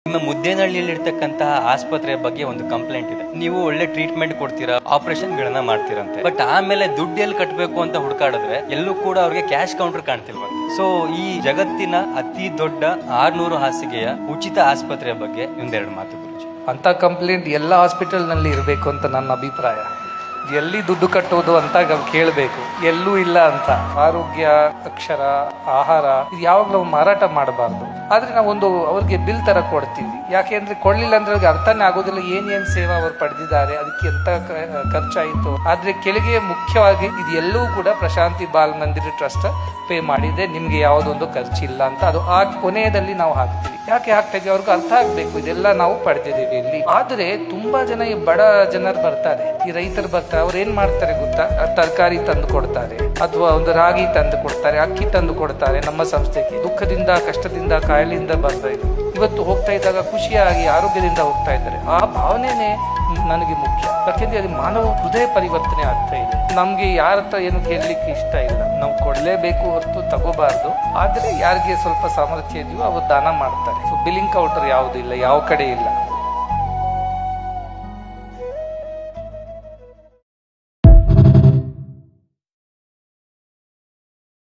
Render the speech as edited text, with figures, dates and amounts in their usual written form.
ನಿಮ್ಮ ಮುದ್ದೇನಹಳ್ಳಿಯಲ್ಲಿ ಇರ್ತಕ್ಕಂತಹ ಆಸ್ಪತ್ರೆಯ ಬಗ್ಗೆ ಒಂದು ಕಂಪ್ಲೇಂಟ್ ಇದೆ. ನೀವು ಒಳ್ಳೆ ಟ್ರೀಟ್ಮೆಂಟ್ ಕೊಡ್ತೀರಾ, ಆಪರೇಷನ್ ಗಳನ್ನ ಮಾಡ್ತೀರಂತೆ. ಬಟ್ ಆಮೇಲೆ ದುಡ್ಡು ಎಲ್ಲಿ ಕಟ್ಟಬೇಕು ಅಂತ ಹುಡುಕಾಡಿದ್ರೆ ಎಲ್ಲೂ ಕೂಡ ಅವ್ರಿಗೆ ಕ್ಯಾಶ್ ಕೌಂಟರ್ ಕಾಣ್ತಿಲ್ವಂತೆ. ಸೊ ಈ ಜಗತ್ತಿನ ಅತಿ ದೊಡ್ಡ 600 ಹಾಸಿಗೆಯ ಉಚಿತ ಆಸ್ಪತ್ರೆಯ ಬಗ್ಗೆ ಒಂದೆರಡು ಮಾತು ಗುರುಜಿ. ಅಂತ ಕಂಪ್ಲೇಂಟ್ ಎಲ್ಲ ಹಾಸ್ಪಿಟಲ್ ನಲ್ಲಿ ಇರಬೇಕು ಅಂತ ನನ್ನ ಅಭಿಪ್ರಾಯ. ಎಲ್ಲಿ ದುಡ್ಡು ಕಟ್ಟೋದು ಅಂತ ಕೇಳಬೇಕು, ಎಲ್ಲೂ ಇಲ್ಲ ಅಂತ. ಆರೋಗ್ಯ, ಅಕ್ಷರ, ಆಹಾರ ಇದು ಯಾವಾಗಲೂ ನಾವು ಮಾರಾಟ ಮಾಡಬಾರ್ದು. ಆದ್ರೆ ನಾವೊಂದು ಅವ್ರಿಗೆ ಬಿಲ್ ತರ ಕೊಡ್ತೀವಿ. ಯಾಕೆಂದ್ರೆ ಕೊಡ್ಲಿಲ್ಲ ಅಂದ್ರೆ ಅವ್ರಿಗೆ ಅರ್ಥನೇ ಆಗೋದಿಲ್ಲ ಏನೇನ್ ಸೇವಾ ಅವ್ರು ಪಡೆದಿದ್ದಾರೆ, ಅದಕ್ಕೆ ಎಂತ ಖರ್ಚಾಯಿತು. ಆದ್ರೆ ಕೆಳಗೆ ಮುಖ್ಯವಾಗಿ ಇದು ಎಲ್ಲವೂ ಕೂಡ ಪ್ರಶಾಂತಿ ಬಾಲ್ ಮಂದಿರ ಟ್ರಸ್ಟ್ ಪೇ ಮಾಡಿದೆ, ನಿಮ್ಗೆ ಯಾವುದೊಂದು ಖರ್ಚಿಲ್ಲ ಅಂತ. ಅದು ಆ ಕೊನೆಯದಲ್ಲಿ ನಾವು ಹಾಕ್ತೀವಿ. ಯಾಕೆ ಹಾಕ್ತಾ ಇದೀವಿ ಅವ್ರಿಗೆ ಅರ್ಥ ಆಗ್ಬೇಕು, ಇದೆಲ್ಲ ನಾವು ಪಡೆದಿದ್ದೀವಿ ಇಲ್ಲಿ. ಆದ್ರೆ ತುಂಬಾ ಜನ ಈ ಬಡ ಜನರು ಬರ್ತಾರೆ, ಈ ರೈತರು ಬರ್ತಾರೆ. ಅವ್ರು ಏನ್ ಮಾಡ್ತಾರೆ ಗೊತ್ತಾ, ತರಕಾರಿ ತಂದು ಕೊಡ್ತಾರೆ, ಅಥವಾ ಒಂದು ರಾಗಿ ತಂದು ಕೊಡ್ತಾರೆ, ಅಕ್ಕಿ ತಂದು ಕೊಡ್ತಾರೆ ನಮ್ಮ ಸಂಸ್ಥೆಗೆ. ದುಃಖದಿಂದ, ಕಷ್ಟದಿಂದ, ಕಾಯಿಲೆಯಿಂದ ಬರ್ತಾ ಇದ್ರು. ಇವತ್ತು ಹೋಗ್ತಾ ಇದ್ದಾಗ ಖುಷಿಯಾಗಿ ಆರೋಗ್ಯದಿಂದ ಹೋಗ್ತಾ ಇದ್ದಾರೆ. ಆ ಭಾವನೆನೇ ನನಗೆ ಮುಖ್ಯ. ಯಾಕೆಂದ್ರೆ ಅದು ಮಾನವ ಹೃದಯ ಪರಿವರ್ತನೆ ಆಗ್ತಾ ಇದೆ. ನಮ್ಗೆ ಯಾರ ಹತ್ರ ಏನು ಕೇಳಲಿಕ್ಕೆ ಇಷ್ಟ ಇಲ್ಲ, ನಾವು ಕೊಡ್ಲೇಬೇಕು ಹೊರತು ತಗೋಬಾರ್ದು. ಆದ್ರೆ ಯಾರಿಗೆ ಸ್ವಲ್ಪ ಸಾಮರ್ಥ್ಯ ಇದೆಯೋ ಅವರು ದಾನ ಮಾಡ್ತಾರೆ. ಸೊ ಬಿಲ್ಲಿಂಗ್ ಕೌಂಟರ್ ಯಾವುದು ಇಲ್ಲ, ಯಾವ ಕಡೆ ಇಲ್ಲ.